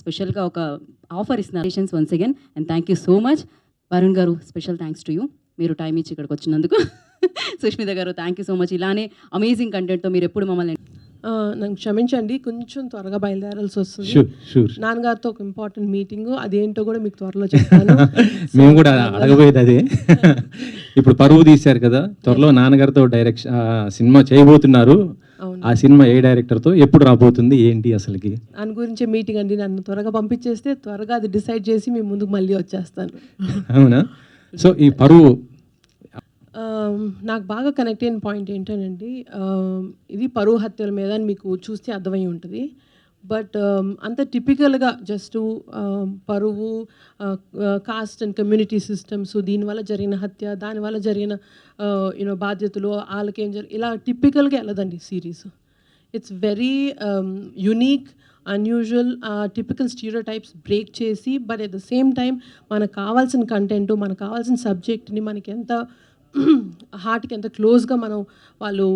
స్పెషల్గా ఒక ఆఫర్ ఇస్తున్నారు once again and thank you so much. Varun గారు స్పెషల్ థ్యాంక్స్ టు యూ, మీరు టైం ఇచ్చి ఇక్కడికి వచ్చినందుకు. సుష్మిత గారు థ్యాంక్ యూ సో మచ్, ఇలానే అమేజింగ్ కంటెంట్తో మీరు ఎప్పుడు మమ్మల్ని. నన్ను క్షమించండి, కొంచెం త్వరగా బయలుదేరాల్సి వస్తుంది. నాన్నగారితో ఒక ఇంపార్టెంట్ మీటింగ్, అదేంటో కూడా మీకు త్వరలో చెప్తాను. మేము కూడా అడగబోయేది అదే. ఇప్పుడు పరువు తీశారు కదా, త్వరలో నాన్నగారితో డైరెక్షన్ సినిమా చేయబోతున్నారు. ఆ సినిమా ఏ డైరెక్టర్తో ఎప్పుడు రాబోతుంది ఏంటి అసలుకి దాని గురించే మీటింగ్ అండి. నన్ను త్వరగా పంపించేస్తే త్వరగా అది డిసైడ్ చేసి మీ ముందుకు మళ్ళీ వచ్చేస్తాను. అవునా? సో ఈ పరువు నాకు బాగా కనెక్ట్ అయిన పాయింట్ ఏంటండి, ఇది పరువు హత్యల మీద అని మీకు చూస్తే అర్థమై ఉంటుంది. బట్ అంత టిపికల్గా జస్ట్ పరువు, కాస్ట్ అండ్ కమ్యూనిటీ సిస్టమ్స్, దీనివల్ల జరిగిన హత్య, దానివల్ల జరిగిన బాధ్యతలు, వాళ్ళకేం ఇలా టిపికల్గా వెళ్ళదండి series. It's very unique, unusual, typical stereotypes break చేసి, but at the same time మనకు కావాల్సిన కంటెంట్, మనకు కావాల్సిన సబ్జెక్ట్ని మనకి ఎంత హార్ట్కి ఎంత క్లోజ్గా వాళ్ళు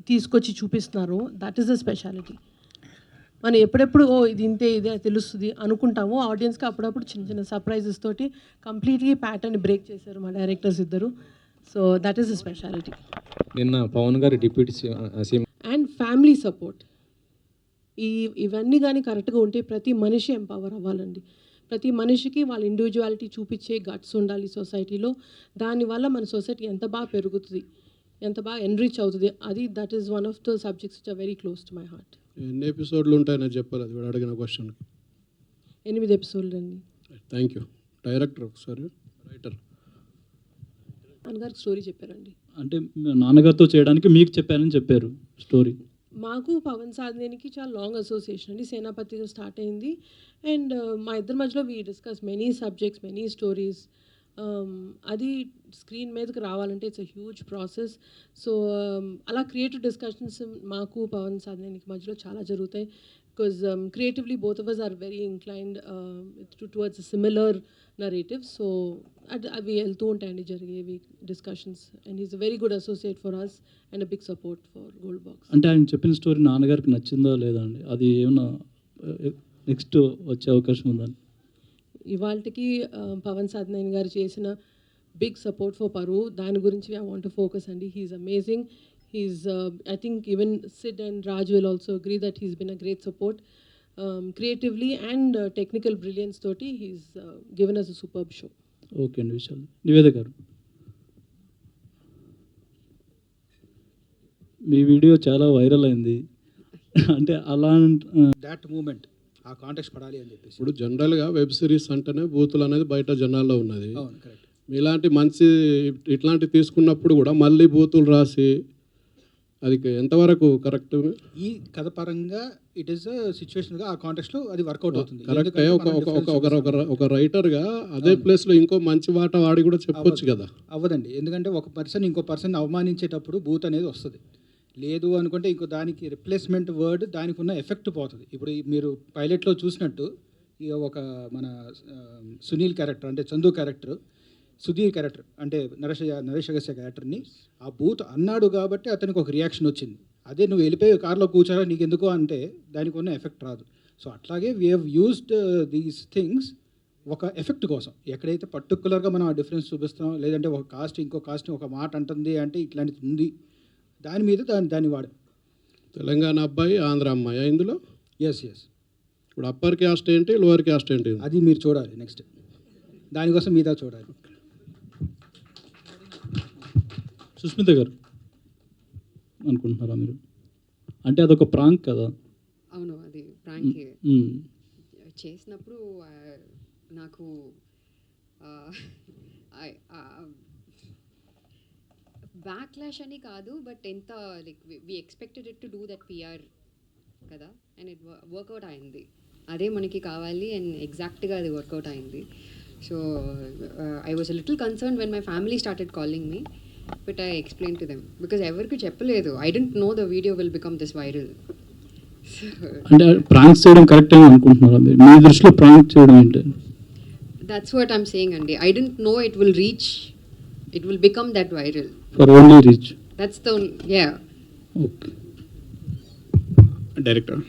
తీసుకొచ్చి చూపిస్తున్నారు. That is the speciality. మనం ఎప్పుడెప్పుడు ఇది ఇంతే ఇదే తెలుస్తుంది అనుకుంటాము, ఆడియన్స్కి అప్పుడప్పుడు చిన్న చిన్న సర్ప్రైజెస్ తోటి కంప్లీట్లీ ప్యాటర్న్ బ్రేక్ చేశారు మా డైరెక్టర్స్ ఇద్దరు. So that is the speciality. నిన్న పవన్ గారు డిప్యూటీ అండ్ ఫ్యామిలీ సపోర్ట్, ఇవన్నీ కానీ కరెక్ట్గా ఉంటే ప్రతి మనిషి ఎంపవర్ అవ్వాలండి. ప్రతి మనిషికి వాళ్ళ ఇండివిజువాలిటీ చూపించే గట్స్ ఉండాలి సొసైటీలో. దానివల్ల మన సొసైటీ ఎంత బాగా పెరుగుతుంది, ఎంత బాగా ఎన్రిచ్ అవుతుంది. That is one of the subjects which are very close to my heart. ఎన్ని ఎపిసోడ్లు ఉంటాయని చెప్పాలి, అది అడిగిన క్వశ్చన్కి. 8 ఎపిసోడ్లు అండి. Thank you. డైరెక్టర్ ఒకసారి, రైటర్ నాన్నగారికి స్టోరీ చెప్పారండి. అంటే నాన్నగారితో చేయడానికి మీకు చెప్పారని చెప్పారు స్టోరీ. మాకు పవన్ సాధనేనికి చాలా లాంగ్ అసోసియేషన్ అండి. సేనాపతిగా స్టార్ట్ అయింది. అండ్ మా ఇద్దరి మధ్యలో we discuss many subjects, many stories. అది స్క్రీన్ మీదకి రావాలంటే it's a huge process. So అలా క్రియేటివ్ డిస్కషన్స్ మాకు పవన్ సాధనేనికి మధ్యలో చాలా జరుగుతాయి. Because creatively both of us are very inclined towards similar narratives. So అవి వెళ్తూ ఉంటాయండి జరిగేవి discussions. And is a very good associate for us and a big support for Gold Box. అంటే ఆయన చెప్పిన స్టోరీ నాన్నగారికి నచ్చిందా లేదా అండి? అది ఏమన్నా నెక్స్ట్ వచ్చే అవకాశం ఉందని? ఇవాళకి పవన్ సాధనేని గారు చేసిన బిగ్ సపోర్ట్ ఫర్ పరువు, దాని గురించి ఐ వాంట్ టు ఫోకస్ అండి. He's amazing. I think even Sid and Raj will also agree that he's been a great support. Creatively and technical brilliance toti, he's given us a superb show. Okay అండి. విశాల్ నివేద గారు, మీ video చాలా viral అయింది. అంటే అలా that moment ఆ context పడాలి అని చెప్పేసి. ఇప్పుడు జనరల్గా వెబ్ సిరీస్ అంటేనే బూతులు అనేది బయట జనాల్లో ఉన్నది. అవును, కరెక్ట్. ఇలాంటి మంచి ఇట్లాంటి తీసుకున్నప్పుడు కూడా మళ్ళీ బూతులు రాసి అది ఎంతవరకు కరెక్ట్? ఈ కథ పరంగా ఇట్ ఈస్ సిచ్యువేషన్గా ఆ కాంటెక్స్లో అది వర్కౌట్ అవుతుంది. కరెక్ట్. ఒక రైటర్గా అదే ప్లేస్లో ఇంకో మంచి మాట వాడి కూడా చెప్పొచ్చు కదా. అవ్వదండి, ఎందుకంటే ఒక పర్సన్ ఇంకో పర్సన్ అవమానించేటప్పుడు బూత్ అనేది వస్తుంది. లేదు అనుకుంటే ఇంకో దానికి రిప్లేస్మెంట్ వర్డ్ దానికి ఉన్న ఎఫెక్ట్ పోతుంది. ఇప్పుడు మీరు పైలట్లో చూసినట్టు ఇక ఒక మన సునీల్ క్యారెక్టర్ అంటే చందు క్యారెక్టర్, సుధీర్ క్యారెక్టర్ అంటే నరేష్ అగస్త్య క్యారెక్టర్ని ఆ బూత్ అన్నాడు కాబట్టి అతనికి ఒక రియాక్షన్ వచ్చింది. అదే నువ్వు వెళ్ళిపోయి కార్లో కూర్చోరా నీకు ఎందుకు అంటే దానికి ఉన్న ఎఫెక్ట్ రాదు. సో అట్లాగే we have used these things ఒక ఎఫెక్ట్ కోసం. ఎక్కడైతే పర్టికులర్గా మనం ఆ డిఫరెన్స్ చూపిస్తాం, లేదంటే ఒక కాస్ట్ ఇంకో కాస్ట్ని ఒక మాట అంటుంది అంటే ఇట్లాంటిది ఉంది, దాని మీద దాన్ని వాడాం. తెలంగాణ అబ్బాయి, ఆంధ్ర అమ్మాయి ఇందులో. ఎస్. ఇప్పుడు అప్పర్ క్యాస్ట్ ఏంటి, లోవర్ క్యాస్ట్ ఏంటి, అది మీరు చూడాలి నెక్స్ట్. దానికోసం మీద చూడాలి. సుస్మిత గారు అనుకుంటున్నారా మీరు? అంటే అదొక ప్రాంక్ కదా? అవును, అది ప్రాంక్ చేసినప్పుడు నాకు బ్యాక్లాష్ అని కాదు, బట్ ఎంత like we expected it to do that PR కదా, అండ్ ఇట్ వర్కౌట్ అయింది. అదే మనకి కావాలి అండ్ ఎగ్జాక్ట్గా అది వర్కౌట్ అయింది. So I was a little concern when my family started calling me, but I explain to them because ఎవరికి చెప్పలేదు. I don't know the video will become this viral. అంటే ప్రాంక్స్ చేయడం కరెక్ట్ అని అనుకుంటున్నారా మీరు? మీ దృష్టిలో ప్రాంక్ చేయడం ఏంటి? దట్స్ వాట్ ఐమ్ సేయింగ్ అండి. I don't no it will reach, it will become that viral. For only reach. That's the yeah. Okay. Director